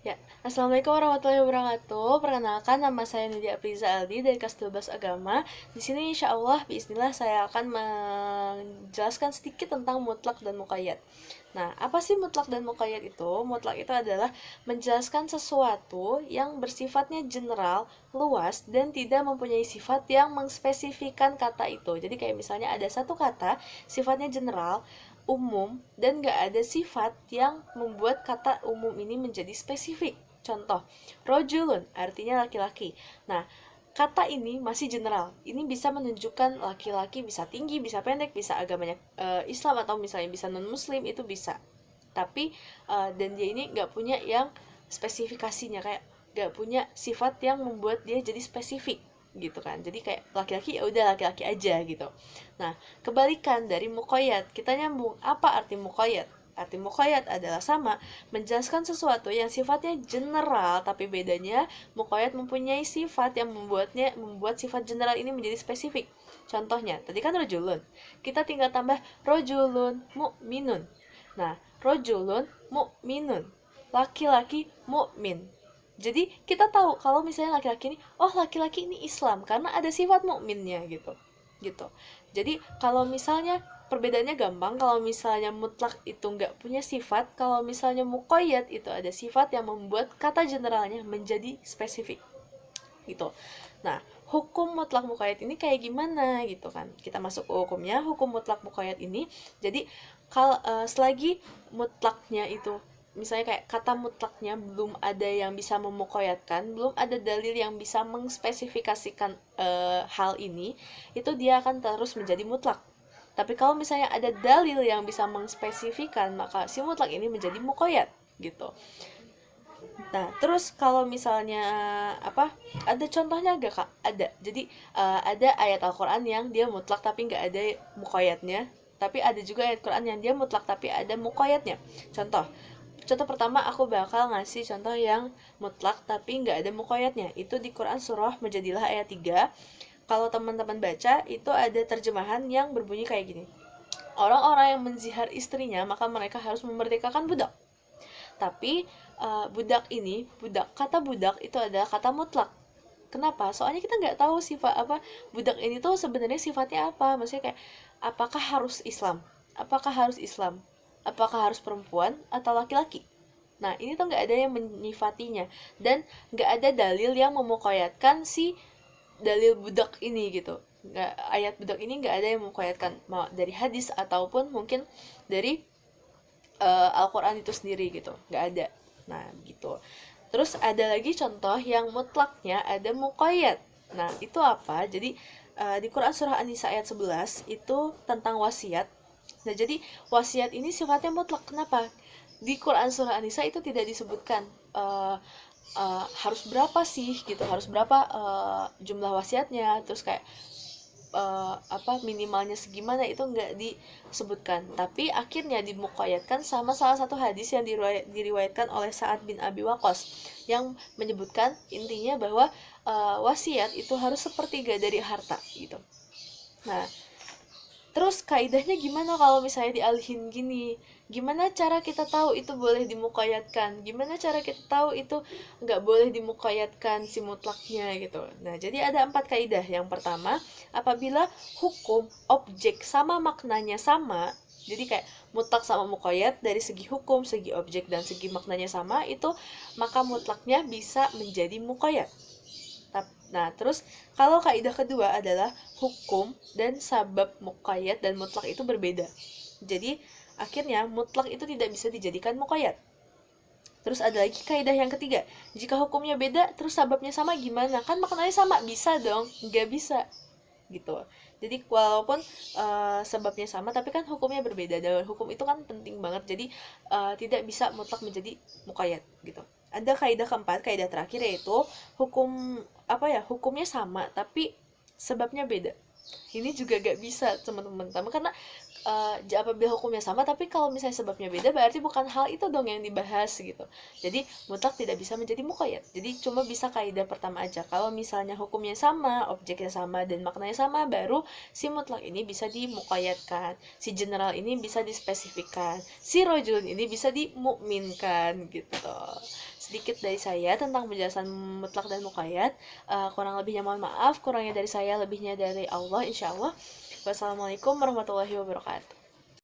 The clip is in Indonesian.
Ya, Assalamualaikum warahmatullahi wabarakatuh. Perkenalkan, nama saya Nidia Apriza Aldi dari kelas 12 Agama. Di sini insya Allah, bismillah saya akan menjelaskan sedikit tentang mutlak dan muqayyad. Nah, apa sih mutlak dan muqayyad itu? Mutlak itu adalah menjelaskan sesuatu yang bersifatnya general, luas, dan tidak mempunyai sifat yang mengspesifikan kata itu. Jadi kayak misalnya ada satu kata, sifatnya general, umum, dan gak ada sifat yang membuat kata umum ini menjadi spesifik. Contoh, rojulun artinya laki-laki. Nah, kata ini masih general. Ini bisa menunjukkan laki-laki, bisa tinggi, bisa pendek, bisa agamanya Islam atau misalnya bisa non-muslim, itu bisa. Tapi dan dia ini nggak punya yang spesifikasinya, kayak nggak punya sifat yang membuat dia jadi spesifik gitu kan. Jadi kayak laki-laki ya udah laki-laki aja gitu. Nah, kebalikan dari muqayyad, kita nyambung. Apa arti muqayyad? Arti muqayyad adalah sama, menjelaskan sesuatu yang sifatnya general, tapi bedanya muqayyad mempunyai sifat yang membuat sifat general ini menjadi spesifik. Contohnya, tadi kan rojulun. Kita tinggal tambah rojulun mu'minun. Nah, rojulun mu'minun. Laki-laki mu'min. Jadi kita tahu kalau misalnya laki-laki ini, oh laki-laki ini Islam karena ada sifat mukminnya gitu. Gitu. Jadi kalau misalnya perbedaannya gampang, kalau misalnya mutlak itu nggak punya sifat, kalau misalnya muqayyad itu ada sifat yang membuat kata generalnya menjadi spesifik gitu. Nah, hukum mutlak muqayyad ini kayak gimana gitu kan? Kita masuk ke hukumnya. Hukum mutlak muqayyad ini, jadi kalau selagi mutlaknya itu misalnya kayak kata mutlaknya belum ada yang bisa memuqayyadkan, belum ada dalil yang bisa mengspesifikasikan hal ini, itu dia akan terus menjadi mutlak. Tapi kalau misalnya ada dalil yang bisa mengspesifikan, maka si mutlak ini menjadi muqayyad gitu. Nah, terus kalau misalnya apa? Ada contohnya gak, Kak? Ada. Jadi ada ayat Al-Qur'an yang dia mutlak tapi nggak ada muqayyadnya. Tapi ada juga ayat Quran yang dia mutlak tapi ada muqayyadnya. Contoh. Contoh pertama aku bakal ngasih contoh yang mutlak tapi nggak ada muqayyadnya. Itu di Quran surah Mujadilah ayat 3. Kalau teman-teman baca, itu ada terjemahan yang berbunyi kayak gini. Orang-orang yang menzihar istrinya, maka mereka harus memerdekakan budak. Tapi budak ini, kata budak itu adalah kata mutlak. Kenapa? Soalnya kita nggak tahu sifat apa budak ini tuh sebenarnya sifatnya apa. Maksudnya kayak apakah harus Islam? Apakah harus Islam? Apakah harus perempuan atau laki-laki? Nah, ini tuh nggak ada yang menyifatinya dan nggak ada dalil yang memuqayyadkan si dalil budak ini gitu. Nggak, ayat budak ini nggak ada yang memuqayyadkan mau dari hadis ataupun mungkin dari Al-Quran itu sendiri gitu, nggak ada. Nah gitu. Terus ada lagi contoh yang mutlaknya ada muqayyad. Nah itu apa? Jadi di Quran surah An-Nisa ayat 11 itu tentang wasiat. Nah jadi wasiat ini sifatnya mutlak. Kenapa? Di Quran surah An-Nisa itu tidak disebutkan harus berapa sih gitu, harus berapa jumlah wasiatnya, terus kayak apa minimalnya segimana itu nggak disebutkan, tapi akhirnya dimuqayyadkan sama salah satu hadis yang diriwayatkan oleh Sa'ad bin Abi Waqqas yang menyebutkan intinya bahwa wasiat itu harus sepertiga dari harta gitu. Nah, terus kaidahnya gimana kalau misalnya dialihin gini? Gimana cara kita tahu itu boleh dimuqayyadkan? Gimana cara kita tahu itu nggak boleh dimuqayyadkan si mutlaknya gitu? Nah, jadi ada 4 kaidah. Yang pertama, apabila hukum, objek sama maknanya sama, jadi kayak mutlak sama muqayyad dari segi hukum, segi objek, dan segi maknanya sama, itu maka mutlaknya bisa menjadi muqayyad. Nah, terus kalau kaidah kedua adalah hukum dan sabab muqayyad dan mutlak itu berbeda. Jadi, akhirnya mutlak itu tidak bisa dijadikan muqayyad. Terus ada lagi kaidah yang ketiga. Jika hukumnya beda, terus sababnya sama gimana? Kan maknanya sama, bisa dong? Nggak bisa. Gitu. Jadi walaupun sebabnya sama, tapi kan hukumnya berbeda. Dan hukum itu kan penting banget. Jadi tidak bisa mutlak menjadi muqayyad gitu. Ada kaidah keempat, kaidah terakhir yaitu hukum apa ya? Hukumnya sama tapi sebabnya beda. Ini juga gak bisa teman-teman, karena apabila hukumnya sama tapi kalau misalnya sebabnya beda berarti bukan hal itu dong yang dibahas gitu. Jadi mutlak tidak bisa menjadi muqayyad. Jadi cuma bisa kaidah pertama aja. Kalau misalnya hukumnya sama, objeknya sama dan maknanya sama, baru si mutlak ini bisa dimuqayyadkan. Si general ini bisa dispesifikkan. Si rojulun ini bisa dimukminkan gitu. Sedikit dari saya tentang penjelasan mutlak dan muqayyad. Kurang lebihnya mohon maaf, kurangnya dari saya, lebihnya dari Allah insyaallah. Wassalamualaikum warahmatullahi wabarakatuh.